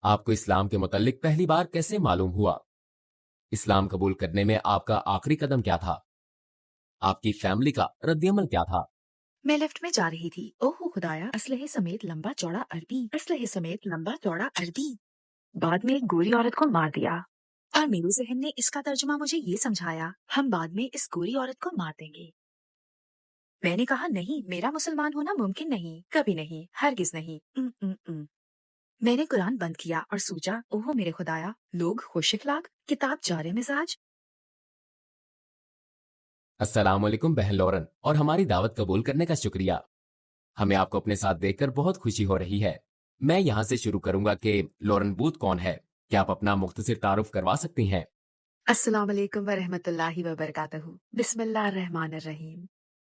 आपको इस्लाम के मुतल्लिक पहली बार कैसे मालूम हुआ? इस्लाम कबूल करने में आपका आखिरी कदम क्या था? आपकी फैमिली का रद्दअमल क्या था? मैं लिफ्ट में जा रही थी। ओह खुदाया, असलहे समेत लंबा चौड़ा अरबी, असलहे समेत लंबा चौड़ा अरबी। बाद में एक गोरी औरत को मार दिया और मेरे जहन ने इसका तर्जुमा मुझे ये समझाया, हम बाद में इस गोरी औरत को मार देंगे। मैंने कहा नहीं, मेरा मुसलमान होना मुमकिन नहीं, कभी नहीं, हरगिज नहीं। मैंने कुरान बंद किया और सोचा, ओह मेरे खुदाया, लोग खुश इखलाक, किताब जारे मिजाज। अस्सलाम वालेकुम बहन लॉरेन, और हमारी दावत कबूल करने का शुक्रिया। हमें आपको अपने साथ देखकर बहुत खुशी हो रही है। मैं यहाँ से शुरू करूंगा कि लॉरेन बूथ कौन है। क्या आप अपना मुख्तसर तारुफ करवा सकती हैं? अस्सलाम वालेकुम व रहमतुल्लाहि व बरकातहू। बिस्मिल्लाहिर्रहमानिर्रहीम।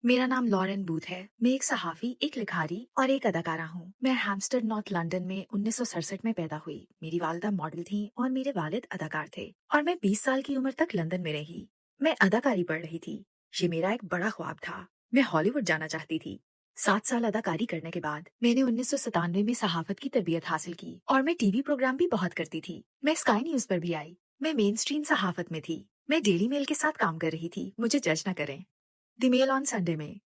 मेरा नाम लॉरेन बूथ है। मैं एक सहाफी, एक लिखारी और एक अदाकारा हूँ। मैं हैम्स्टेड नॉर्थ लंदन में 1967 में पैदा हुई। मेरी वालिदा मॉडल थी और मेरे वालिद अदाकार थे और मैं 20 साल की उम्र तक लंदन में रही। मैं अदाकारी पढ़ रही थी। ये मेरा एक बड़ा ख्वाब था। मैं हॉलीवुड जाना चाहती थी। 7 साल अदाकारी करने के बाद मैंने 1997 में सहाफत की तरबियत हासिल की और मैं टीवी प्रोग्राम भी बहुत करती थी। मैं स्काई न्यूज पर भी आई। मैं मेन स्ट्रीम सहाफत में थी। मैं डेली मेल के साथ काम कर रही थी, मुझे जज न करें। द मेल ऑन संडे में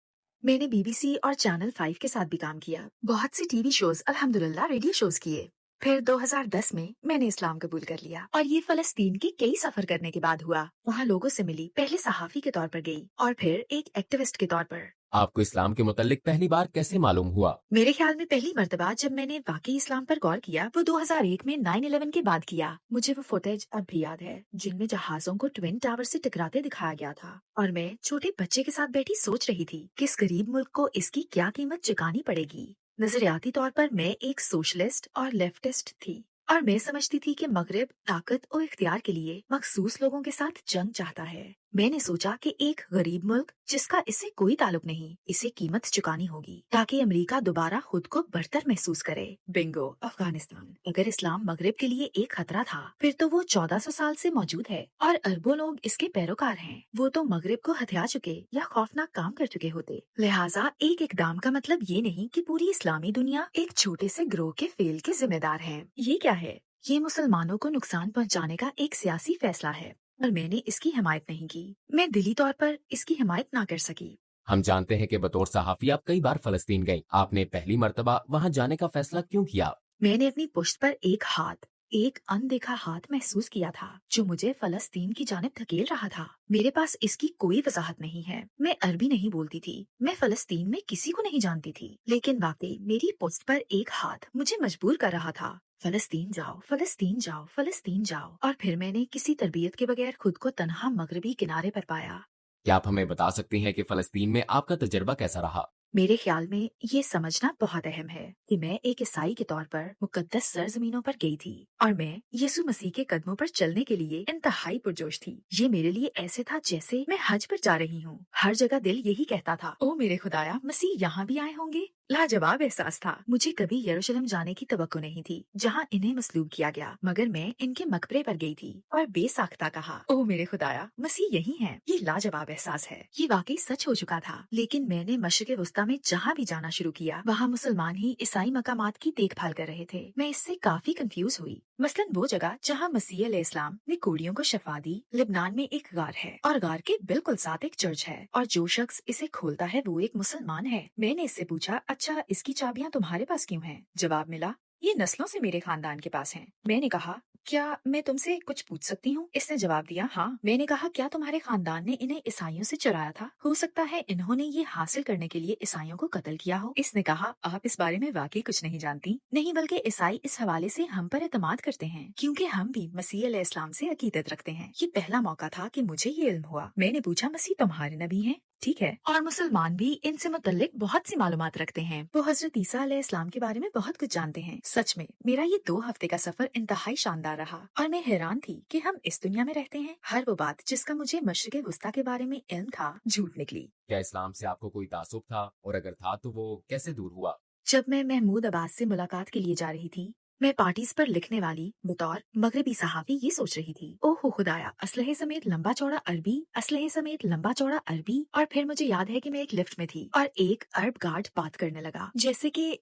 मैंने बीबीसी और चैनल 5 के साथ भी काम किया। बहुत सी टीवी शोज, अल्हम्दुलिल्लाह रेडियो शोज किए। फिर 2010 में मैंने इस्लाम कबूल कर लिया और ये फलस्तीन के कई सफर करने के बाद हुआ। वहाँ लोगों से मिली, पहले सहाफी के तौर पर गई और फिर एक एक्टिविस्ट के तौर पर। आपको इस्लाम के मुतल्लिक पहली बार कैसे मालूम हुआ? मेरे ख्याल में पहली मर्तबा जब मैंने वाकई इस्लाम पर गौर किया वो 2001 में 9/11 के बाद किया। मुझे वो फुटेज अब भी याद है जिनमें जहाजों को ट्विन टावर से टकराते दिखाया गया था और मैं छोटे बच्चे के साथ बैठी सोच रही थी कि इस गरीब मुल्क को इसकी क्या कीमत चुकानी पड़ेगी। नजरियाती तौर पर मैं एक सोशलिस्ट और लेफ्टिस्ट थी और मैं समझती थी कि मगरिब ताकत और इख्तियार के लिए मखसूस लोगों के साथ जंग चाहता है। मैंने सोचा कि एक गरीब मुल्क जिसका इससे कोई ताल्लुक नहीं, इसे कीमत चुकानी होगी ताकि अमेरिका दोबारा खुद को बरतर महसूस करे। बिंगो, अफगानिस्तान। अगर इस्लाम मगरिब के लिए एक खतरा था, फिर तो वो 1400 साल से मौजूद है और अरबों लोग इसके पैरोकार हैं। वो तो मगरिब को हथिया चुके या खौफनाक काम कर चुके होते। लिहाजा एक इकदाम का मतलब ये नहीं कि पूरी इस्लामी दुनिया एक छोटे से ग्रोह के फेल के जिम्मेदार है। ये क्या है? ये मुसलमानों को नुकसान पहुंचाने का एक सियासी फैसला है और मैंने इसकी हिमायत नहीं की। मैं दिली तौर पर इसकी हिमायत ना कर सकी। हम जानते हैं कि बतौर सहाफी आप कई बार फलस्तीन गई। आपने पहली मर्तबा वहाँ जाने का फैसला क्यों किया? मैंने अपनी पुश्त पर एक हाथ, एक अनदेखा हाथ महसूस किया था जो मुझे फलस्तीन की जानिब धकेल रहा था। मेरे पास इसकी कोई वजाहत नहीं है। मैं अरबी नहीं बोलती थी। मैं फलस्तीन में किसी को नहीं जानती थी, लेकिन वाकई मेरी पुश्त पर एक हाथ मुझे मजबूर कर रहा था। फलस्तीन जाओ, फलस्तीन जाओ, फलस्तीन जाओ। और फिर मैंने किसी तरबियत के बगैर खुद को तन्हा मगरबी किनारे पर पाया। क्या आप हमें बता सकती हैं कि फलस्तीन में आपका तजर्बा कैसा रहा? मेरे ख्याल में ये समझना बहुत अहम है कि मैं एक ईसाई के तौर पर मुकद्दस सरजमीनों पर गई थी और मैं यीशु मसीह के कदमों पर चलने के लिए इंतहाई पुरजोश थी। ये मेरे लिए ऐसे था जैसे मैं हज पर जा रही हूँ। हर जगह दिल यही कहता था, ओ मेरे खुदाया, मसीह यहाँ भी आए होंगे। लाजवाब एहसास था। मुझे कभी यरूशलेम जाने की तवक्को नहीं थी जहाँ इन्हें मसलूब किया गया, मगर मैं इनके मकबरे पर गई थी और बेसाख्ता कहा, ओ मेरे खुदाया, मसीह यही है। ये लाजवाब एहसास है। ये वाकई सच हो चुका था। लेकिन मैंने मशरिक़ वस्ता में जहाँ भी जाना शुरू किया वहाँ मुसलमान ही ईसाई मकामात की देखभाल कर रहे थे। मैं इससे काफी कंफ्यूज हुई। मसलन वो जगह जहाँ मसीह अलैहिस्सलाम ने कोड़ियों को शफा दी, लिबनान में एक गार है और गार के बिल्कुल साथ एक चर्च है और जो शख्स इसे खोलता है वो एक मुसलमान है। मैंने इससे पूछा, अच्छा इसकी चाबियां तुम्हारे पास क्यों हैं? जवाब मिला, ये नस्लों से मेरे खानदान के पास हैं। मैंने कहा, क्या मैं तुमसे कुछ पूछ सकती हूँ? इसने जवाब दिया, हाँ। मैंने कहा, क्या तुम्हारे खानदान ने इन्हें ईसाइयों से चुराया था? हो सकता है इन्होंने ये हासिल करने के लिए ईसाइयों को कत्ल किया हो। इसने कहा, आप इस बारे में वाकई कुछ नहीं जानती। नहीं, बल्कि ईसाई इस हवाले से हम पर एतमाद करते हैं क्योंकि हम भी मसीह अलैहिस्सलाम से अकीदत रखते हैं। ये पहला मौका था कि मुझे ये इल्म हुआ। मैंने पूछा, मसीह तुम्हारे नबी हैं? ठीक है। और मुसलमान भी इनसे मुतल्लिक बहुत सी मालूमात रखते हैं। वो हजरत ईसा अलैहिस्सलाम के बारे में बहुत कुछ जानते हैं। सच में मेरा ये 2 हफ्ते का सफर इंतहाई शानदार रहा और मैं हैरान थी कि हम इस दुनिया में रहते हैं। हर वो बात जिसका मुझे मशरिक़ वस्ता के बारे में इल्म था झूठ निकली। क्या इस्लाम से आपको कोई तासुब था, और अगर था तो वो कैसे दूर हुआ? जब मैं महमूद अब्बास से मुलाकात के लिए जा रही थी, मैं पार्टीज पर लिखने वाली बतौर मगरबी सहाफी ये सोच रही थी, ओहो खुदाया, असलहे समेत लंबा चौड़ा अरबी, असलहे समेत लंबा चौड़ा अरबी। और फिर मुझे याद है कि मैं एक लिफ्ट में थी और एक अरब गार्ड बात करने लगा जैसे कि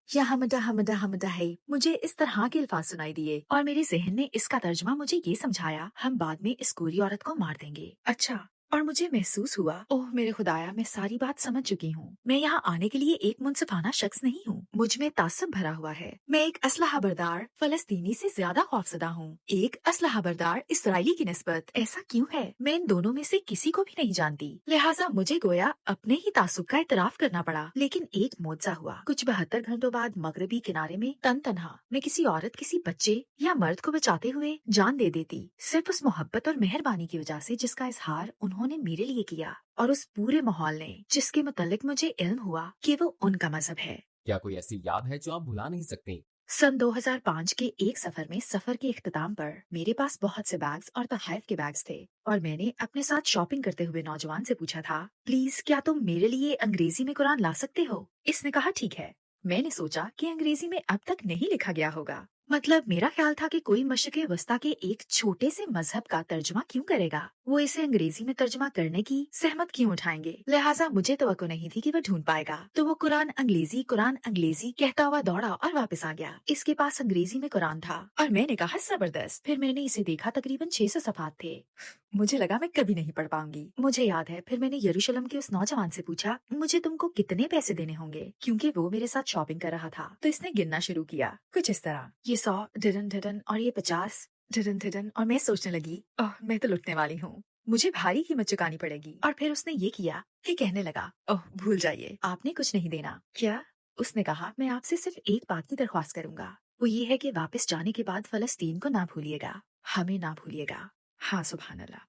या हमदा हमदा हमदा है। मुझे इस तरह के अल्फाज सुनाई दिए और मेरे जहन ने इसका तर्जमा मुझे ये समझाया, हम बाद में इस गोरी औरत को मार देंगे। अच्छा, और मुझे महसूस हुआ, ओह मेरे खुदाया, मैं सारी बात समझ चुकी हूँ। मैं यहाँ आने के लिए एक मुनसिफाना शख्स नहीं हूँ। मुझ में तासब भरा हुआ है। मैं एक असलहा बरदार फलस्तीनी से ज्यादा खौफजदा हूँ, एक असलहा बरदार इसराइली की निस्बत। ऐसा क्यों है? मैं इन दोनों में से किसी को भी नहीं जानती, लिहाजा मुझे गोया अपने ही तासुब का इतराफ करना पड़ा। लेकिन एक मोजा हुआ। कुछ 72 घंटों बाद मगरबी किनारे में तनहा मैं किसी औरत, किसी बच्चे या मर्द को बचाते हुए जान दे देती, सिर्फ उस मोहब्बत और मेहरबानी की वजह से जिसका इजहार उन्होंने मेरे लिए किया, और उस पूरे माहौल ने जिसके मुतालिक मुझे इल्म हुआ कि वो उनका मजहब है। क्या कोई ऐसी याद है जो आप भुला नहीं सकती? सन 2005 के एक सफर में सफर के इख्तिताम पर मेरे पास बहुत से बैग्स और तहफ़ के बैग्स थे, और मैंने अपने साथ शॉपिंग करते हुए नौजवान से पूछा था, प्लीज क्या तुम मेरे लिए अंग्रेजी में कुरान ला सकते हो? इसने कहा ठीक है। मैंने सोचा कि अंग्रेजी में अब तक नहीं लिखा गया होगा, मतलब मेरा ख्याल था कि कोई मशक़े वस्ता के एक छोटे से मजहब का तर्जुमा क्यों करेगा, वो इसे अंग्रेजी में तर्जुमा करने की सहमत क्यों उठाएंगे। लिहाजा मुझे तवक्को नहीं थी कि वो ढूंढ पाएगा, तो वो कुरान अंग्रेजी कहता हुआ दौड़ा और वापस आ गया। इसके पास अंग्रेजी में कुरान था और मैंने कहा जबरदस्त। फिर मैंने इसे देखा, तकरीबन 600 सफ़ात थे। मुझे लगा मैं कभी नहीं पढ़ पाऊंगी। मुझे याद है फिर मैंने यरूशलेम के उस नौजवान से पूछा, मुझे तुमको कितने पैसे देने होंगे, क्योंकि वो मेरे साथ शॉपिंग कर रहा था। तो इसने गिनना शुरू किया, कुछ इस तरह, ये 100 ढिडन और ये 50 ढिडन। और मैं सोचने लगी, ओह मैं तो लुटने वाली हूँ, मुझे भारी कीमत चुकानी पड़ेगी। और फिर उसने ये किया कि कहने लगा, ओह भूल जाइए, आपने कुछ नहीं देना। क्या? उसने कहा, मैं आपसे सिर्फ एक बात की दरख्वास्त करूंगा, वो ये है कि वापस जाने के बाद फलस्तीन को ना भूलिएगा, हमें ना भूलिएगा। हाँ सुभान अल्लाह।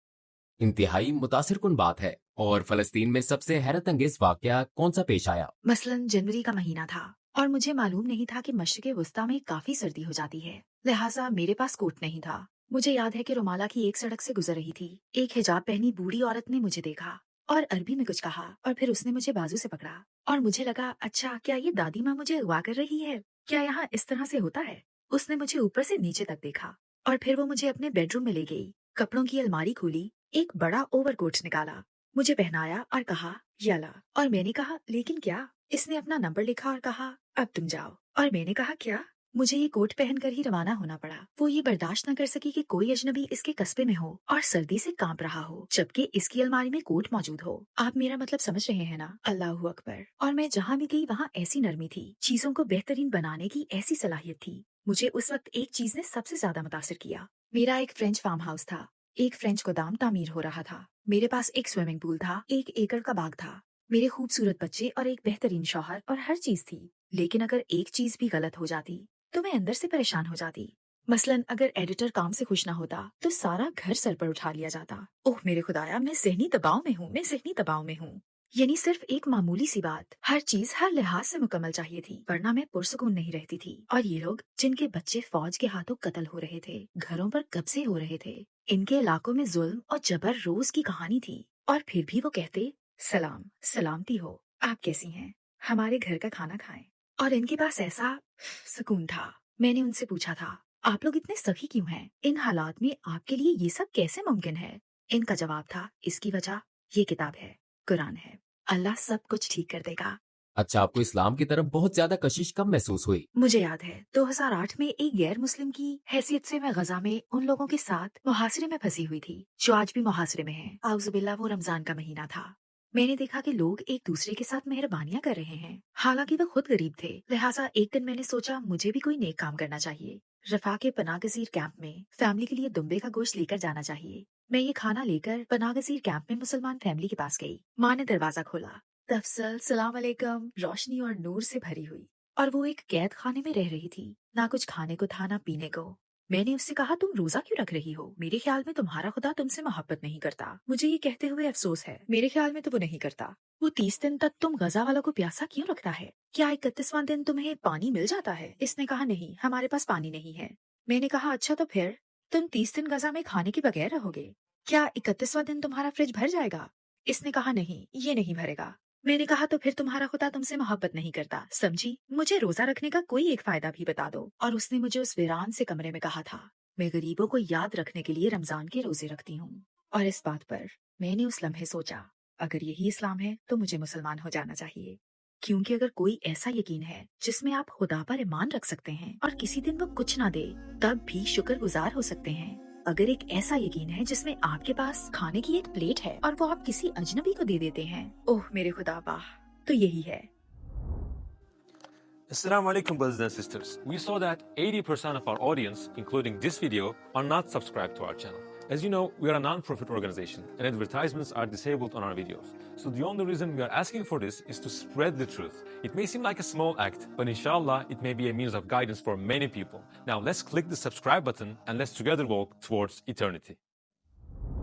इंतहाई मुतासिरकुन बात है। और फलस्तीन में सबसे हैरत अंगेज वाकया कौन सा पेश आया? मसलन जनवरी का महीना था और मुझे मालूम नहीं था कि मशरिक़ वस्ता में काफी सर्दी हो जाती है, लिहाजा मेरे पास कोट नहीं था। मुझे याद है कि रुमाला की एक सड़क से गुजर रही थी। एक हिजाब पहनी बूढ़ी औरत ने मुझे देखा और अरबी में कुछ कहा, और फिर उसने मुझे बाजू से पकड़ा और मुझे लगा, अच्छा क्या ये दादी माँ मुझे अगवा कर रही है? क्या यहाँ इस तरह से होता है? उसने मुझे ऊपर से नीचे तक देखा और फिर वो मुझे अपने बेडरूम में ले गई। कपड़ों की अलमारी खोली, एक बड़ा ओवरकोट निकाला, मुझे पहनाया और कहा, याला। और मैंने कहा, लेकिन क्या? इसने अपना नंबर लिखा और कहा, अब तुम जाओ। और मैंने कहा, क्या? मुझे ये कोट पहनकर ही रवाना होना पड़ा। वो ये बर्दाश्त न कर सकी कि कोई अजनबी इसके कस्बे में हो और सर्दी से कांप रहा हो, जबकि इसकी अलमारी में कोट मौजूद हो। आप मेरा मतलब समझ रहे हैं ना? अल्लाह अकबर। और मैं जहाँ भी गई वहाँ ऐसी नरमी थी, चीजों को बेहतरीन बनाने की ऐसी सलाहियत थी। मुझे उस वक्त एक चीज ने सबसे ज्यादा मुतासिर किया। मेरा एक फ्रेंच फार्म हाउस था, एक फ्रेंच गोदाम तामीर हो रहा था, मेरे पास एक स्विमिंग पूल था, 1 एकड़ का बाग था, मेरे खूबसूरत बच्चे और एक बेहतरीन शौहर, और हर चीज थी। लेकिन अगर एक चीज भी गलत हो जाती तो मैं अंदर से परेशान हो जाती। मसलन अगर एडिटर काम से खुश ना होता तो सारा घर सर पर उठा लिया जाता। ओह मेरे खुदाया, मैं ज़हनी दबाव में हूँ, मैं ज़हनी दबाव में हूँ। यानी सिर्फ एक मामूली सी बात, हर चीज हर लिहाज से मुकम्मल चाहिए थी, वरना मैं पुरसुकून नहीं रहती थी। और ये लोग जिनके बच्चे फौज के हाथों कत्ल हो रहे थे, घरों पर कब्जे हो रहे थे, इनके इलाकों में जुल्म और जबर रोज की कहानी थी। और फिर भी वो कहते, सलाम, सलामती हो, आप कैसी हैं, हमारे घर का खाना खाएं। और इनके पास ऐसा सुकून था। मैंने उनसे पूछा था, आप लोग इतने सखी क्यों हैं? इन हालात में आपके लिए ये सब कैसे मुमकिन है? इनका जवाब था, इसकी वजह ये किताब है, कुरान है, अल्लाह सब कुछ ठीक कर देगा। अच्छा, आपको इस्लाम की तरफ बहुत ज्यादा कशिश कब महसूस हुई? मुझे याद है 2008 में एक गैर मुस्लिम की हैसियत से मैं गजा में उन लोगों के साथ मुहासरे में फंसी हुई थी जो आज भी मुहासरे में हैं। आउज़ुबिल्लाह, वो रमजान का महीना था। मैंने देखा कि लोग एक दूसरे के साथ मेहरबानियां कर रहे हैं, हालांकि वो खुद गरीब थे। लिहाजा एक दिन मैंने सोचा मुझे भी कोई नेक काम करना चाहिए। रफा के पनागजीर कैंप में फैमिली के लिए दुम्बे का गोश्त लेकर जाना चाहिए। मैं ये खाना लेकर पनागजीर कैंप में मुसलमान फैमिली के पास गई। माँ ने दरवाजा खोला, तफसल सलाम अलैकुम रोशनी और नूर से भरी हुई, और वो एक कैद खाने में रह रही थी। ना कुछ खाने को था, ना पीने को। मैंने उससे कहा, तुम रोजा क्यों रख रही हो? मेरे ख्याल में तुम्हारा खुदा तुमसे मोहब्बत नहीं करता। मुझे ये कहते हुए अफसोस है, मेरे ख्याल में तो वो नहीं करता। वो 30 दिन तक तुम गजा वालों को प्यासा क्यों रखता है? क्या 31वां दिन तुम्हें पानी मिल जाता है? इसने कहा, नहीं, हमारे पास पानी नहीं है। मैंने कहा, अच्छा तो फिर तुम 30 दिन गजा में खाने के बगैर रहोगे? क्या 31वां दिन तुम्हारा फ्रिज भर जाएगा? इसने कहा, नहीं, ये नहीं भरेगा। मैंने कहा, तो फिर तुम्हारा खुदा तुमसे मोहब्बत नहीं करता, समझी? मुझे रोजा रखने का कोई एक फायदा भी बता दो। और उसने मुझे उस वीरान से कमरे में कहा था, मैं गरीबों को याद रखने के लिए रमजान के रोजे रखती हूँ। और इस बात पर मैंने उस लम्हे सोचा, अगर यही इस्लाम है तो मुझे मुसलमान हो जाना चाहिए। کیونکہ اگر کوئی ایسا یقین ہے جس میں آپ خدا پر ایمان رکھ سکتے ہیں اور کسی دن وہ کچھ نہ دے تب بھی شکر گزار ہو سکتے ہیں، اگر ایک ایسا یقین ہے جس میں آپ کے پاس کھانے کی ایک پلیٹ ہے اور وہ آپ کسی اجنبی کو دے دیتے ہیں، اوہ میرے خدا واہ، تو یہی ہے۔ Assalamu alaikum, brothers and sisters. We saw that 80% of our audience, including this video, are not subscribed to our channel. As you know, we are a non-profit organization and advertisements are disabled on our videos. So the only reason we are asking for this is to spread the truth. It may seem like a small act, but inshallah, it may be a means of guidance for many people. Now let's click the subscribe button and let's together walk towards eternity.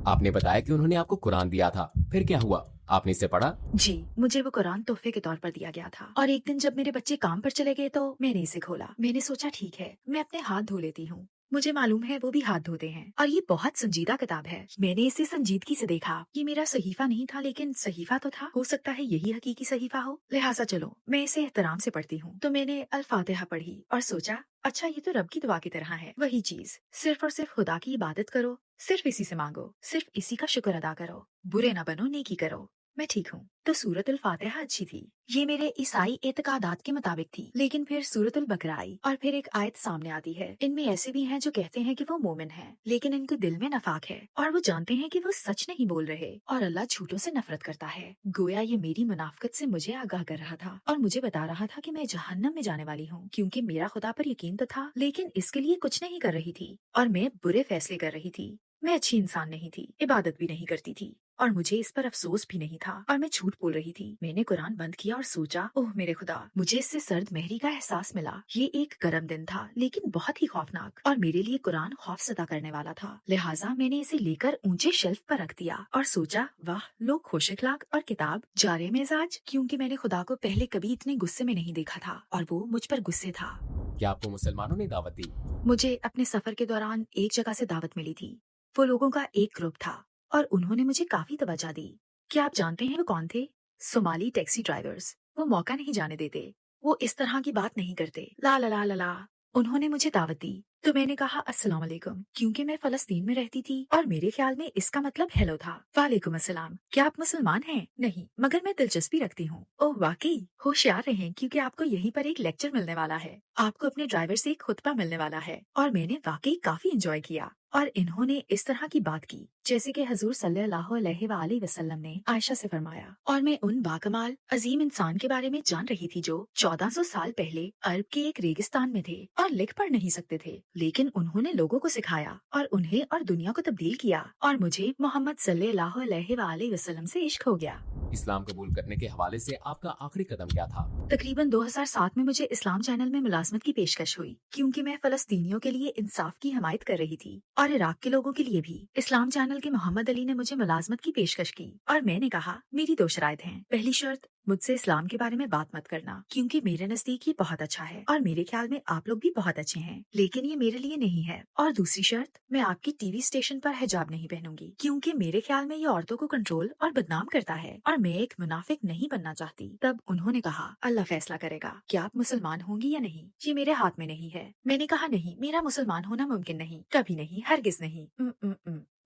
आपने बताया कि उन्होंने आपको कुरान दिया था, फिर क्या हुआ? आपने इसे पढ़ा? जी, मुझे वो कुरान तोहफे के तौर पर दिया गया था और एक दिन जब मेरे बच्चे काम पर चले गए तो मैंने इसे खोला। मैंने सोचा ठीक है, मैं अपने हाथ धो लेती हूँ। मुझे मालूम है वो भी हाथ धोते हैं और ये बहुत संजीदा किताब है। मैंने इसे संजीदगी से देखा। ये मेरा सहीफा नहीं था लेकिन सहीफा तो था। हो सकता है यही हकीकी सहीफा हो, लिहाजा चलो मैं इसे एहतराम से पढ़ती हूँ। तो मैंने अल फातिहा पढ़ी और सोचा अच्छा ये तो रब की दुआ की तरह है। वही चीज, सिर्फ और सिर्फ खुदा की इबादत करो, सिर्फ इसी से मांगो, सिर्फ इसी का शुक्र अदा करो, बुरे ना बनो, नेकी करो। मैं ठीक हूँ। तो सूरत अल फातिहा अच्छी थी। ये मेरे ईसाई एतकादात के मुताबिक थी। लेकिन फिर सूरत अल बकरा आई और फिर एक आयत सामने आती है। इनमें ऐसे भी हैं जो कहते हैं कि वो मोमिन हैं, लेकिन इनके दिल में नफाक है और वो जानते हैं कि वो सच नहीं बोल रहे और अल्लाह झूठों से नफरत करता है। गोया ये मेरी मुनाफकत से मुझे आगाह कर रहा था और मुझे बता रहा था कि मैं जहन्नम में जाने वाली हूँ, क्योंकि मेरा खुदा पर यकीन तो था लेकिन इसके लिए कुछ नहीं कर रही थी और मैं बुरे फैसले कर रही थी। मैं अच्छी इंसान नहीं थी, इबादत भी नहीं करती थी और मुझे इस पर अफसोस भी नहीं था और मैं झूठ बोल रही थी। मैंने कुरान बंद किया और सोचा ओह मेरे खुदा, मुझे इससे सर्द महरी का एहसास मिला। ये एक गर्म दिन था लेकिन बहुत ही खौफनाक और मेरे लिए कुरान खौफ सदा करने वाला था। लिहाजा मैंने इसे लेकर ऊंचे शेल्फ पर रख दिया और सोचा वाह लो खुश अखलाक और किताब जारे मिजाज, क्योंकि मैंने खुदा को पहले कभी इतने गुस्से में नहीं देखा था और वो मुझ पर गुस्से था। क्या आपको मुसलमानों ने दावत दी? मुझे अपने सफर के दौरान एक जगह से दावत मिली थी। वो लोगों का एक ग्रुप था और उन्होंने मुझे काफी तवज्जो दी। क्या आप जानते हैं वो कौन थे? Somali taxi drivers. वो मौका नहीं जाने देते, वो इस तरह की बात नहीं करते। ला ला ला ला ला। उन्होंने मुझे दावत दी तो मैंने कहा अस्सलाम वालेकुम, क्योंकि मैं फलस्तीन में रहती थी और मेरे ख्याल में इसका मतलब हेलो था। वालेकुम अस्सलाम, क्या आप मुसलमान हैं? नहीं, मगर मैं दिलचस्पी रखती हूँ। ओह वाकई, होशियार रहें क्योंकि आपको यहीं पर एक लेक्चर मिलने वाला है। आपको अपने ड्राइवर से एक खुतबा मिलने वाला है और मैंने वाकई काफी एंजॉय किया। और इन्होंने इस तरह की बात की जैसे कि हजूर सल्लल्लाहु अलैहि वसल्लम ने आयशा से फरमाया, और मैं उन बाकमाल अजीम इंसान के बारे में जान रही थी जो 1400 साल पहले अरब के एक रेगिस्तान में थे और लिख पढ़ नहीं सकते थे, लेकिन उन्होंने लोगों को सिखाया और उन्हें और दुनिया को तब्दील किया और मुझे मोहम्मद सल्लल्लाहु अलैहि वसल्लम से इश्क हो गया। इस्लाम कबूल करने के हवाले से आपका आखिरी कदम क्या था? तकरीबन 2007 में मुझे इस्लाम चैनल में मुलाजमत की पेशकश हुई, क्योंकि मैं फलस्तीनियों के लिए इंसाफ की हमायत कर रही थी और इराक के लोगों के लिए भी। इस्लाम चैनल के मोहम्मद अली ने मुझे मुलाजमत की पेशकश की और मैंने कहा मेरी 2 शराइत हैं। पहली शर्त, मुझसे इस्लाम के बारे में बात मत करना, क्योंकि मेरे नजदीक ये बहुत अच्छा है और मेरे ख्याल में आप लोग भी बहुत अच्छे हैं, लेकिन ये मेरे लिए नहीं है। और दूसरी शर्त, मैं आपकी टीवी स्टेशन पर हिजाब नहीं पहनूंगी, क्योंकि मेरे ख्याल में ये औरतों को कंट्रोल और बदनाम करता है और मैं एक मुनाफिक नहीं बनना चाहती। तब उन्होंने कहा अल्लाह फैसला करेगा कि आप मुसलमान होंगी या नहीं, ये मेरे हाथ में नहीं है। मैंने कहा नहीं, मेरा मुसलमान होना मुमकिन नहीं, कभी नहीं, हरगिज नहीं।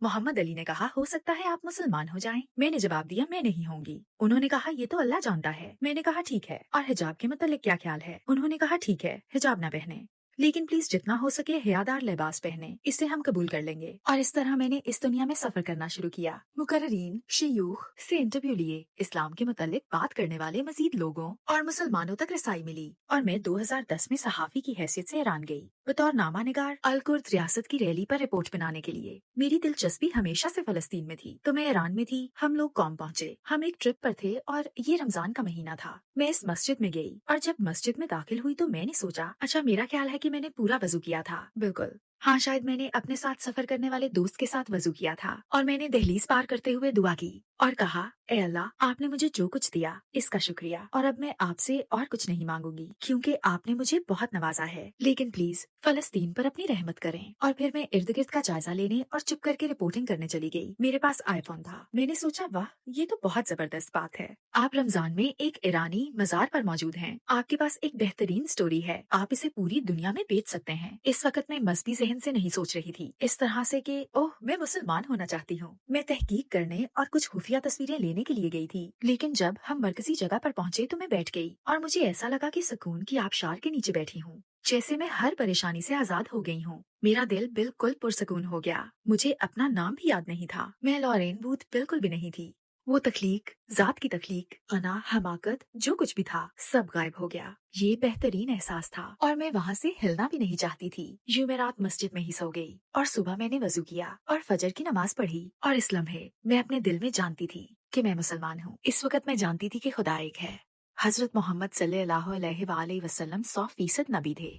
मोहम्मद अली ने कहा हो सकता है आप मुसलमान हो जाएं। मैंने जवाब दिया मैं नहीं होंगी। उन्होंने कहा ये तो अल्लाह जानता है। मैंने कहा ठीक है, और हिजाब के मतलब क्या ख्याल है? उन्होंने कहा ठीक है, हिजाब ना पहने, लेकिन प्लीज जितना हो सके हयादार लिबास पहने, इससे हम कबूल कर लेंगे। और इस तरह मैंने इस दुनिया में सफर करना शुरू किया। मुकर्रीन शयूख से इंटरव्यू लिए, इस्लाम के मुतालिक बात करने वाले मजीद लोगों और मुसलमानों तक रसाई मिली और मैं 2010 में सहाफी की हैसियत से हैरान गई, बतौर नामा निगार अल कुर्द रियासत की रैली पर रिपोर्ट बनाने के लिए। मेरी दिलचस्पी हमेशा से फलस्तीन में थी, तो मैं ईरान में थी। हम लोग कौम पहुँचे, हम एक ट्रिप पर थे और ये रमजान का महीना था। मैं इस मस्जिद में गई और जब मस्जिद में दाखिल हुई तो मैंने सोचा अच्छा मेरा ख्याल है कि मैंने पूरा वजू किया था। बिल्कुल हाँ, शायद मैंने अपने साथ सफर करने वाले दोस्त के साथ वजू किया था और मैंने दहलीज पार करते हुए दुआ की और कहा ए अल्लाह, आपने मुझे जो कुछ दिया इसका शुक्रिया, और अब मैं आपसे और कुछ नहीं मांगूंगी क्योंकि आपने मुझे बहुत नवाजा है, लेकिन प्लीज फलस्तीन पर अपनी रहमत करें। और फिर मैं इर्द गिर्द का जायजा लेने और चुप करके रिपोर्टिंग करने चली गई। मेरे पास आईफोन था। मैंने सोचा वाह ये तो बहुत जबरदस्त बात है। आप रमजान में एक ईरानी मजार पर मौजूद हैं, आपके पास एक बेहतरीन स्टोरी है, आप इसे पूरी दुनिया में बेच सकते हैं। इस वक्त मैं मजहबी जहन से नहीं सोच रही थी, इस तरह से कि ओह मैं मुसलमान होना चाहती हूँ। मैं तहकीक करने और कुछ खुफिया तस्वीरें लेने के लिए गई थी, लेकिन जब हम मरकजी जगह पर पहुँचे तो मैं बैठ गई और मुझे ऐसा लगा कि सुकून की आबशार के नीचे बैठी हूँ, जैसे मैं हर परेशानी से आजाद हो गई हूँ। मेरा दिल बिल्कुल पुरसकून हो गया। मुझे अपना नाम भी याद नहीं था। मैं लॉरेन बूथ बिल्कुल भी नहीं थी। वो तखलीक, जात की तखलीक, अना, हमाकत, जो कुछ भी था सब गायब हो गया। ये बेहतरीन एहसास था और मैं वहाँ से हिलना भी नहीं चाहती थी। यूं मैं रात मस्जिद में ही सो गई और सुबह मैंने वजू किया और फजर की नमाज पढ़ी और इस लम्हे मैं अपने दिल में जानती थी कि मैं मुसलमान हूँ। इस वक्त मैं जानती थी कि खुदा एक है। हजरत मोहम्मद सल्लल्लाहु अलैहि वसल्लम 100% नबी थे।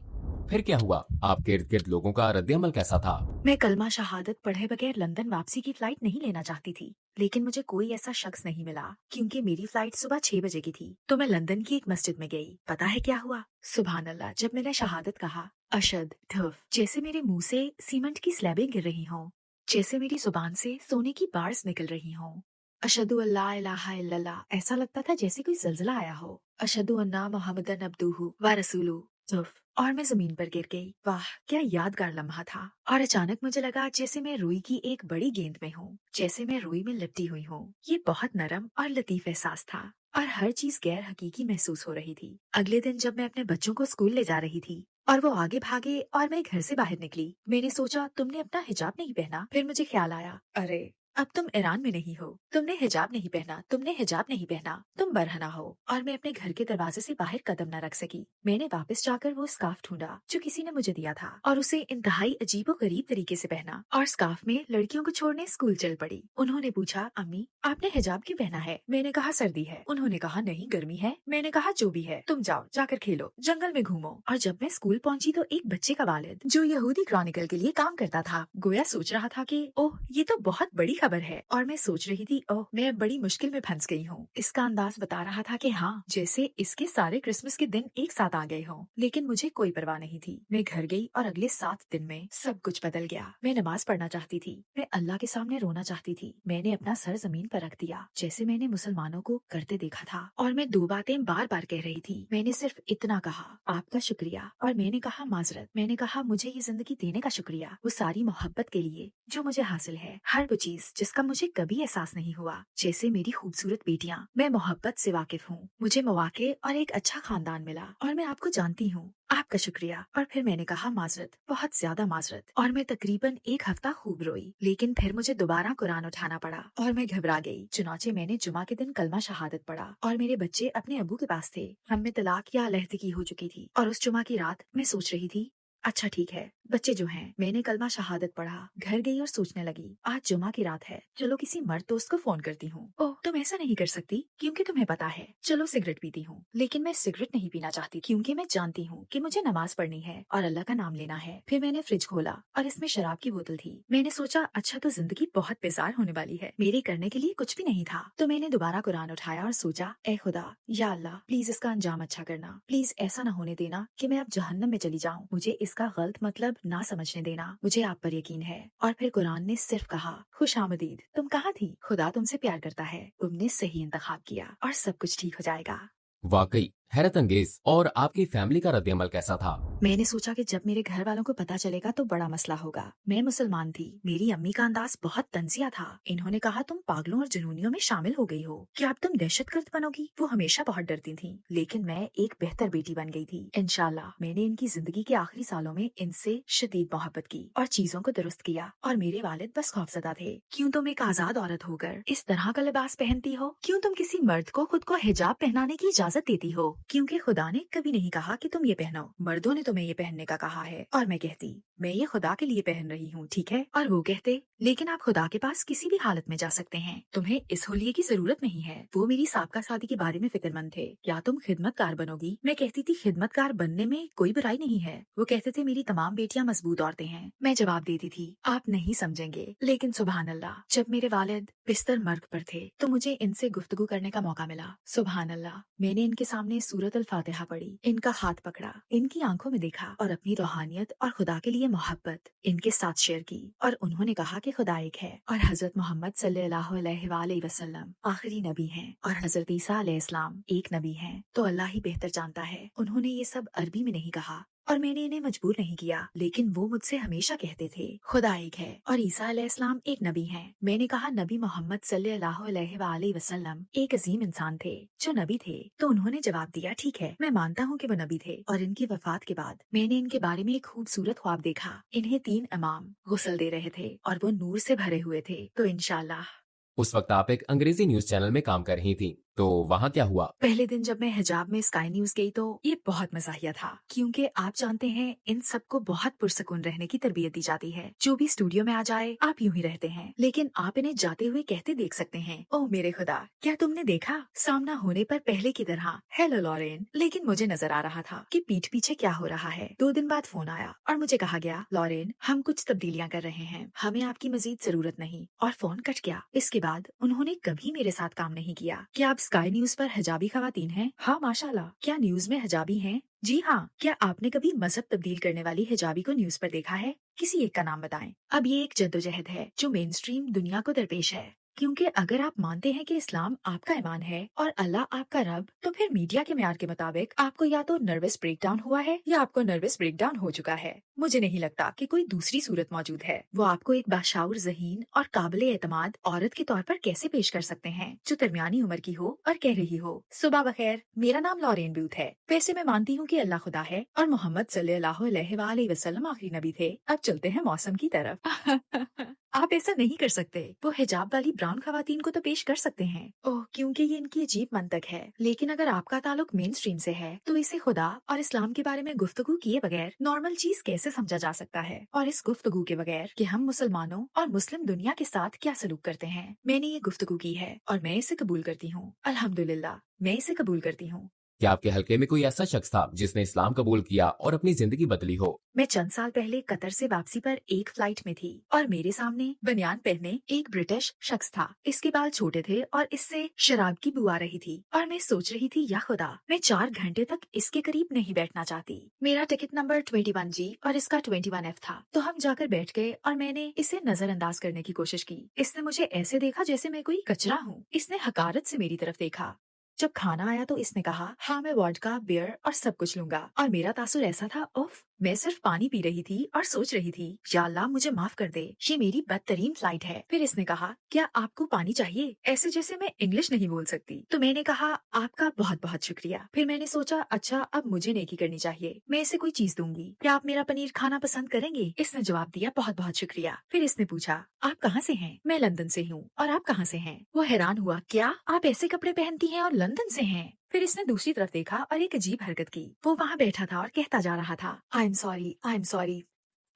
फिर क्या हुआ? आपके इर्द गिर्द लोगों का रद्द-ए-अमल कैसा था? मैं कलमा शहादत पढ़े बगैर लंदन वापसी की फ्लाइट नहीं लेना चाहती थी, लेकिन मुझे कोई ऐसा शख्स नहीं मिला क्योंकि मेरी फ्लाइट सुबह 6 बजे की थी। तो मैं लंदन की एक मस्जिद में गई। पता है क्या हुआ? सुभान अल्लाह, जब मैंने शहादत कहा, अशद धफ, जैसे मेरे मुंह से सीमेंट की स्लैबें गिर रही हों, जैसे मेरी जुबान से सोने की बार्स निकल रही हों। अशहदु अल्ला इलाहा इल्लल्लाह, ऐसा लगता था जैसे कोई जल्जला आया हो। अशहदु अन्ना मुहम्मदन अब्दुहु व रसूलु, धफ, और मैं जमीन पर गिर गई। वाह क्या यादगार लम्हा था। और अचानक मुझे लगा जैसे मैं रुई की एक बड़ी गेंद में हूँ, जैसे मैं रुई में लिपटी हुई हूँ। ये बहुत नरम और लतीफ एहसास था और हर चीज गैर हकीकी महसूस हो रही थी। अगले दिन जब मैं अपने बच्चों को स्कूल ले जा रही थी और वो आगे भागे और मैं घर से बाहर निकली, मैंने सोचा तुमने अपना हिजाब नहीं पहना। फिर मुझे ख्याल आया, अरे अब तुम ईरान में नहीं हो, तुमने हिजाब नहीं पहना, तुमने हिजाब नहीं पहना, तुम बरहना हो। और मैं अपने घर के दरवाजे से बाहर कदम न रख सकी। मैंने वापस जाकर वो स्कार्फ ढूंढा जो किसी ने मुझे दिया था और उसे इंतहाई अजीबो गरीब तरीके से पहना और स्कार्फ में लड़कियों को छोड़ने स्कूल चल पड़ी। उन्होंने पूछा, अम्मी आपने हिजाब क्यों पहना है? मैंने कहा सर्दी है। उन्होंने कहा नहीं गर्मी है। मैंने कहा जो भी है, तुम जाओ जाकर खेलो, जंगल में घूमो। और जब मैं स्कूल पहुंची तो एक बच्चे का वालिद जो यहूदी क्रॉनिकल के लिए काम करता था, गोया सोच रहा था कि ओह ये तो बहुत बड़ी खबर है। और मैं सोच रही थी ओह मैं बड़ी मुश्किल में फंस गई हूँ। इसका अंदाज बता रहा था कि हाँ, जैसे इसके सारे क्रिसमस के दिन एक साथ आ गए हों। लेकिन मुझे कोई परवाह नहीं थी। मैं घर गई और अगले 7 दिन में सब कुछ बदल गया। मैं नमाज पढ़ना चाहती थी, मैं अल्लाह के सामने रोना चाहती थी। मैंने अपना सर जमीन पर रख दिया जैसे मैंने मुसलमानों को करते देखा था और मैं 2 बातें बार बार कह रही थी। मैंने सिर्फ इतना कहा, आपका शुक्रिया, और मैंने कहा माजरत। मैंने कहा मुझे ये जिंदगी देने का शुक्रिया, वो सारी मोहब्बत के लिए जो मुझे हासिल है, हर वो चीज जिसका मुझे कभी एहसास नहीं हुआ, जैसे मेरी खूबसूरत बेटियां। मैं मोहब्बत से वाकिफ हूँ, मुझे मौके और एक अच्छा खानदान मिला और मैं आपको जानती हूँ, आपका शुक्रिया। और फिर मैंने कहा माजरत, बहुत ज्यादा माजरत। और मैं तकरीबन 1 हफ्ता खूब रोई, लेकिन फिर मुझे दोबारा कुरान उठाना पड़ा और मैं घबरा गई। चुनाचे मैंने जुमा के दिन कलमा शहादत पढ़ा और मेरे बच्चे अपने अबू के पास थे। हम में तलाक या अलहदगी हो चुकी थी और उस जुमा की रात मैं सोच रही थी, अच्छा ठीक है, बच्चे जो हैं, मैंने कलमा शहादत पढ़ा, घर गई और सोचने लगी, आज जुमा की रात है, चलो किसी मर्द दोस्त को फोन करती हूँ। ओह तुम ऐसा नहीं कर सकती क्योंकि तुम्हें पता है, चलो सिगरेट पीती हूँ। लेकिन मैं सिगरेट नहीं पीना चाहती क्योंकि मैं जानती हूँ कि मुझे नमाज पढ़नी है और अल्लाह का नाम लेना है। फिर मैंने फ्रिज खोला और इसमें शराब की बोतल थी। मैंने सोचा अच्छा तो जिंदगी बहुत बेजार होने वाली है, मेरे करने के लिए कुछ भी नहीं था। तो मैंने दोबारा कुरान उठाया और सोचा, ए खुदा, या अल्लाह प्लीज इसका अंजाम अच्छा करना, प्लीज ऐसा न होने देना कि मैं अब जहन्नम में चली जाऊँ, मुझे इसका गलत मतलब ना समझने देना, मुझे आप पर यकीन है। और फिर कुरान ने सिर्फ कहा, खुश आमदीद, तुम कहाँ थी, खुदा तुमसे प्यार करता है, तुमने सही इंतखाब किया और सब कुछ ठीक हो जाएगा। वाकई हैरत अंगेज। और आपकी फैमिली का रद्द-ए-अमल कैसा था? मैंने सोचा कि जब मेरे घर वालों को पता चलेगा तो बड़ा मसला होगा। मैं मुसलमान थी, मेरी अम्मी का अंदाज बहुत तंजिया था। इन्होंने कहा तुम पागलों और जुनूनियों में शामिल हो गई हो, क्या अब तुम दहशतगर्द बनोगी? वो हमेशा बहुत डरती थी, लेकिन मैं एक बेहतर बेटी बन गई थी इंशाल्लाह। मैंने इनकी जिंदगी के आखिरी सालों में इनसे शदीद मोहब्बत की और चीजों को दुरुस्त किया और मेरे वालिद बस खौफजदा थे। क्यों तुम एक आजाद औरत होकर इस तरह का लिबास पहनती हो? क्यों तुम किसी मर्द को खुद को हिजाब पहनाने की इजाजत देती हो? क्योंकि खुदा ने कभी नहीं कहा कि तुम ये पहनो, मर्दों ने तुम्हें ये पहनने का कहा है। और मैं कहती, मैं ये खुदा के लिए पहन रही हूँ, ठीक है? और वो कहते, लेकिन आप खुदा के पास किसी भी हालत में जा सकते हैं, तुम्हें इस हुलिये की जरूरत नहीं है। वो मेरी साबका शादी के बारे में फिक्रमंद थे, क्या तुम खिदमतकार बनोगी? मैं कहती थी खिदमतकार बनने में कोई बुराई नहीं है। वो कहते थे मेरी तमाम बेटियां मजबूत औरतें हैं। मैं जवाब देती थी, आप नहीं समझेंगे। लेकिन सुभान अल्लाह, जब मेरे वालिद बिस्तर मर्ग पर थे तो मुझे इनसे गुफ्तगू करने का मौका मिला। सुभान अल्लाह, मैंने इनके सामने सूरत अल फातिहा पढ़ी, इनका हाथ पकड़ा, इनकी आंखों में देखा और अपनी रूहानियत और खुदा के लिए मोहब्बत इनके साथ शेयर की। और उन्होंने कहा कि खुदा एक है और हजरत मोहम्मद सल्लल्लाहु अलैहि वसल्लम आखिरी नबी हैं और हजरत ईसा अलैहिस्सलाम एक नबी हैं, तो अल्लाह ही बेहतर जानता है। उन्होंने ये सब अरबी में नहीं कहा, और मैंने इन्हें मजबूर नहीं किया, लेकिन वो मुझसे हमेशा कहते थे खुदा एक है और ईसा अलैहिस्सलाम एक नबी हैं। मैंने कहा नबी मोहम्मद सल्लल्लाहु अलैहि वसल्लम एक अजीम इंसान थे जो नबी थे। तो उन्होंने जवाब दिया ठीक है, मैं मानता हूँ कि वो नबी थे। और इनकी वफात के बाद मैंने इनके बारे में एक खूबसूरत ख्वाब देखा। इन्हें 3 इमाम गुस्ल दे रहे थे और वो नूर से भरे हुए थे। तो इंशाल्लाह। उस वक्त आप एक अंग्रेजी न्यूज चैनल में काम कर रही थी, तो वहाँ क्या हुआ? पहले दिन जब मैं हिजाब में स्काई न्यूज गई तो ये बहुत मजाहिया था, क्योंकि आप जानते हैं इन सबको बहुत पुरसकून रहने की तरबियत दी जाती है। जो भी स्टूडियो में आ जाए आप यूं ही रहते हैं, लेकिन आप इन्हें जाते हुए कहते देख सकते हैं ओह मेरे खुदा, क्या तुमने देखा? सामना होने पर पहले की तरह हेलो लॉरेन। लेकिन मुझे नजर आ रहा था कि पीठ पीछे क्या हो रहा है। 2 दिन बाद फोन आया और मुझे कहा गया लॉरेन हम कुछ तब्दीलियां कर रहे हैं, हमें आपकी मजीद जरूरत नहीं। और फोन कट गया। इसके बाद उन्होंने कभी मेरे साथ काम नहीं किया। क्या आप स्काई न्यूज पर हिजाबी खवातीन हैं? हाँ माशाल्लाह। क्या न्यूज में हिजाबी हैं? जी हाँ। क्या आपने कभी मजहब तब्दील करने वाली हिजाबी को न्यूज पर देखा है? किसी एक का नाम बताएं। अब ये एक जद्दोजहद है जो मेन स्ट्रीम दुनिया को दरपेश है, क्योंकि अगर आप मानते हैं कि इस्लाम आपका ईमान है और अल्लाह आपका रब, तो फिर मीडिया के म्यार के मुताबिक आपको या तो नर्वस ब्रेकडाउन हुआ है या आपको नर्वस ब्रेकडाउन हो चुका है। मुझे नहीं लगता कि कोई दूसरी सूरत मौजूद है। वो आपको एक बाशाउर ज़हीन और काबिल एतमाद औरत के तौर पर कैसे पेश कर सकते हैं जो दरमियानी उम्र की हो और कह रही हो सुबह बखैर, मेरा नाम लॉरेन ब्यूथ है। वैसे मैं मानती हूँ कि अल्लाह खुदा है और मोहम्मद सल्लल्लाहु अलैहि वसल्लम आखिरी नबी थे। अब चलते हैं मौसम की तरफ। आप ऐसा नहीं कर सकते। वो हिजाब वाली ब्राउन खवातीन को तो पेश कर सकते हैं। ओह, क्योंकि ये इनकी अजीब मंतक है। लेकिन अगर आपका ताल्लुक मेन स्ट्रीम से है तो इसे खुदा और इस्लाम के बारे में गुफ्तगू किए बगैर नॉर्मल चीज कैसे समझा जा सकता है? और इस गुफ्तगू के बगैर कि हम मुसलमानों और मुस्लिम दुनिया के साथ क्या सलूक करते हैं। मैंने ये गुफ्तगू की है और मैं इसे कबूल करती हूँ। अल्हम्दुलिल्लाह, मैं इसे कबूल करती हूँ। क्या आपके हलके में कोई ऐसा शख्स था जिसने इस्लाम कबूल किया और अपनी जिंदगी बदली हो? मैं चंद साल पहले कतर से वापसी पर एक फ्लाइट में थी और मेरे सामने बनियान पहने एक ब्रिटिश शख्स था। इसके बाल छोटे थे और इससे शराब की बू आ रही थी और मैं सोच रही थी या खुदा, मैं 4 घंटे तक इसके करीब नहीं बैठना चाहती। मेरा टिकट नंबर 21G और इसका 21F था। तो हम जाकर बैठ गए और मैंने इसे नजरअंदाज करने की कोशिश की। इसने मुझे ऐसे देखा जैसे मैं कोई कचरा हूँ। इसने हकारत से मेरी तरफ देखा। जब खाना आया तो इसने कहा हाँ मैं वोडका, बियर और सब कुछ लूंगा। और मेरा तासुर ऐसा था, उफ, मैं सिर्फ पानी पी रही थी और सोच रही थी या अल्लाह मुझे माफ कर दे, ये मेरी बदतरीन फ्लाइट है। फिर इसने कहा क्या आपको पानी चाहिए? ऐसे जैसे मैं इंग्लिश नहीं बोल सकती। तो मैंने कहा आपका बहुत बहुत शुक्रिया। फिर मैंने सोचा अच्छा अब मुझे नेकी करनी चाहिए, मैं इसे कोई चीज दूंगी। क्या आप मेरा पनीर खाना पसंद करेंगे? इसने जवाब दिया बहुत बहुत शुक्रिया। फिर इसने पूछा आप कहाँ से हैं? मैं लंदन से हूँ। और आप कहाँ से हैं? वो हैरान हुआ, क्या आप ऐसे कपड़े पहनती हैं और लंदन से हैं? फिर इसने दूसरी तरफ देखा और एक अजीब हरकत की। वो वहाँ बैठा था और कहता जा रहा था I am sorry, I am sorry,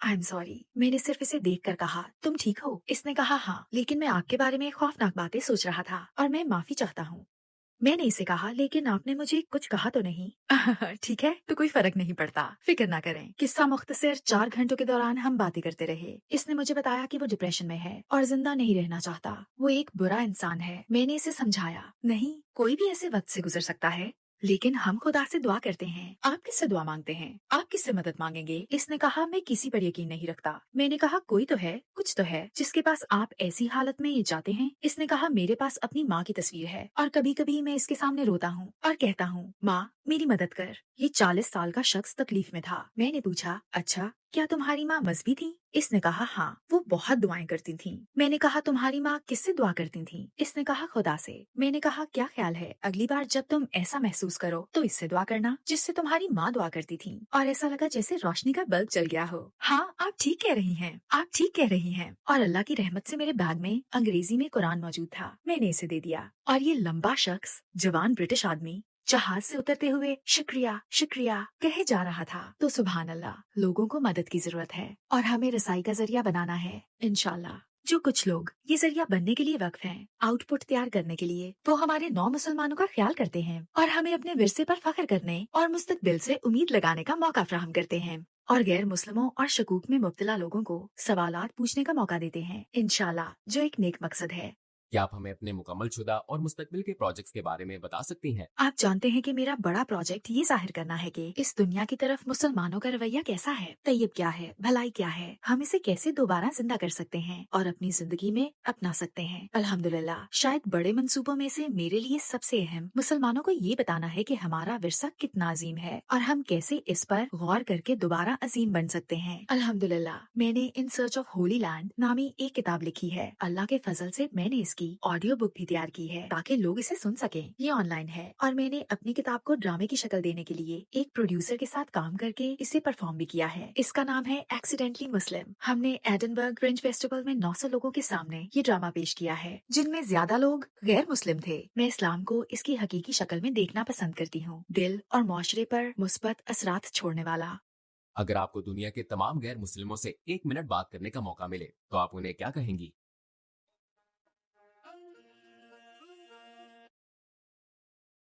I am sorry. मैंने सिर्फ इसे देखकर कहा तुम ठीक हो? इसने कहा हाँ, लेकिन मैं आपके बारे में खौफनाक बातें सोच रहा था और मैं माफी चाहता हूँ। मैंने इसे कहा लेकिन आपने मुझे कुछ कहा तो नहीं? ठीक है, तो कोई फर्क नहीं पड़ता, फिक्र ना करें। किस्सा मुख्तसर 4 घंटों के दौरान हम बातें करते रहे। इसने मुझे बताया कि वो डिप्रेशन में है और जिंदा नहीं रहना चाहता। वो एक बुरा इंसान है। मैंने इसे समझाया नहीं, कोई भी ऐसे वक्त से गुजर सकता है, लेकिन हम खुदा से दुआ करते हैं। आप किससे दुआ मांगते हैं? आप किससे मदद मांगेंगे? इसने कहा मैं किसी पर यकीन नहीं रखता। मैंने कहा कोई तो है, कुछ तो है जिसके पास आप ऐसी हालत में ये जाते हैं। इसने कहा मेरे पास अपनी माँ की तस्वीर है और कभी कभी मैं इसके सामने रोता हूँ और कहता हूँ माँ मेरी मदद कर। ये 40 साल का शख्स तकलीफ में था। मैंने पूछा अच्छा क्या तुम्हारी माँ मजहबी थी? इसने कहा हाँ, वो बहुत दुआएं करती थीं। मैंने कहा तुम्हारी माँ किससे दुआ करती थी? इसने कहा खुदा से। मैंने कहा क्या ख्याल है अगली बार जब तुम ऐसा महसूस करो तो इससे दुआ करना जिससे तुम्हारी माँ दुआ करती थी। और ऐसा लगा जैसे रोशनी का बल्ब जल गया हो। हाँ आप ठीक कह रही हैं, आप ठीक कह रही हैं। और अल्लाह की रहमत से मेरे बैग में अंग्रेजी में कुरान मौजूद था। मैंने इसे दे दिया और ये लंबा शख्स, जवान ब्रिटिश आदमी, जहाज से उतरते हुए शुक्रिया शुक्रिया कहे जा रहा था। तो सुभान अल्लाह, लोगों को मदद की जरूरत है और हमें रसाई का जरिया बनाना है इंशाल्लाह। जो कुछ लोग ये जरिया बनने के लिए वक्फ हैं, आउटपुट तैयार करने के लिए, वो हमारे 9 मुसलमानों का ख्याल करते हैं और हमें अपने विरसे पर फख्र करने और मुस्तकबिल से उम्मीद लगाने का मौका फराहम करते हैं और गैर मुस्लिमों और शकूक में मुब्तला लोगों को सवालात पूछने का मौका देते हैं इंशाल्लाह, जो एक नेक मकसद है। क्या आप हमें अपने मुकम्मल शुदा और मुस्तकबिल के प्रोजेक्ट्स के बारे में बता सकती हैं? आप जानते हैं कि मेरा बड़ा प्रोजेक्ट ये जाहिर करना है कि इस दुनिया की तरफ मुसलमानों का रवैया कैसा है, तैयब क्या है, भलाई क्या है, हम इसे कैसे दोबारा जिंदा कर सकते हैं और अपनी जिंदगी में अपना सकते हैं। अल्हम्दुलिल्लाह, शायद बड़े मंसूबों में से मेरे लिए सबसे अहम मुसलमानों को ये बताना है कि हमारा विरसा कितना अजीम है और हम कैसे इस पर गौर करके दोबारा अजीम बन सकते हैं। अल्हम्दुलिल्लाह, मैंने in search of Holi land नामी एक किताब लिखी है। अल्लाह के फजल से मैंने इसकी ऑडियो बुक भी तैयार की है ताकि लोग इसे सुन सकें। ये ऑनलाइन है और मैंने अपनी किताब को ड्रामे की शक्ल देने के लिए एक प्रोड्यूसर के साथ काम करके इसे परफॉर्म भी किया है। इसका नाम है एक्सीडेंटली मुस्लिम। हमने एडनबर्ग फ्रेंच फेस्टिवल में 900 लोगों के सामने ये ड्रामा पेश किया है, जिनमें ज्यादा लोग गैर मुस्लिम थे। मैं इस्लाम को इसकी हकीकी शक्ल में देखना पसंद करती हूँ, दिल और मुआशरे पर मुस्बत असरात छोड़ने वाला। अगर आपको दुनिया के तमाम गैर मुस्लिमों से 1 मिनट बात करने का मौका मिले तो आप उन्हें क्या कहेंगी?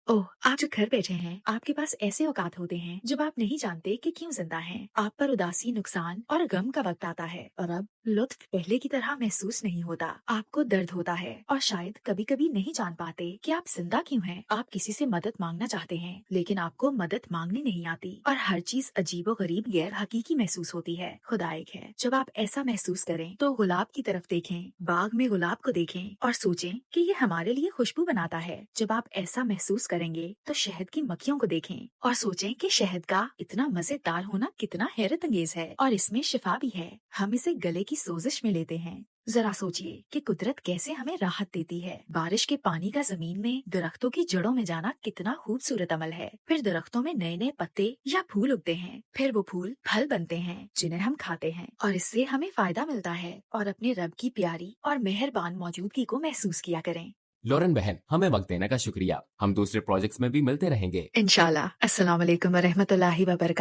ओह, आप जो घर बैठे हैं, आपके पास ऐसे औकात होते हैं जब आप नहीं जानते कि क्यों जिंदा हैं। आप पर उदासी, नुकसान और गम का वक्त आता है और अब लुत्फ पहले की तरह महसूस नहीं होता। आपको दर्द होता है और शायद कभी कभी नहीं जान पाते कि आप जिंदा क्यों हैं। आप किसी से मदद मांगना चाहते हैं लेकिन आपको मदद मांगनी नहीं आती और हर चीज अजीबो गरीब गैर हकीकी महसूस होती है। खुदा एक है। जब आप ऐसा महसूस करें तो गुलाब की तरफ देखें, बाग में गुलाब को देखें और सोचें कि ये हमारे लिए खुशबू बनाता है। जब आप ऐसा महसूस करेंगे तो शहद की मक्खियों को देखें और सोचें कि शहद का इतना मजेदार होना कितना हैरत अंगेज है और इसमें शिफा भी है। हम इसे गले की सोजिश में लेते हैं। जरा सोचिए कि कुदरत कैसे हमें राहत देती है। बारिश के पानी का जमीन में दरख्तों की जड़ों में जाना कितना खूबसूरत अमल है। फिर दरख्तों में नए नए पत्ते या फूल उगते हैं। फिर वो फूल फल बनते हैं जिन्हें हम खाते हैं और इससे हमें फायदा मिलता है। और अपने रब की प्यारी और मेहरबान मौजूदगी को महसूस किया करें। लॉरेन बहन, हमें वक्त देने का शुक्रिया। हम दूसरे प्रोजेक्ट्स में भी मिलते रहेंगे। इंशाल्लाह। अस्सलाम वालेकुम व रहमतुल्लाहि व बरकातहू।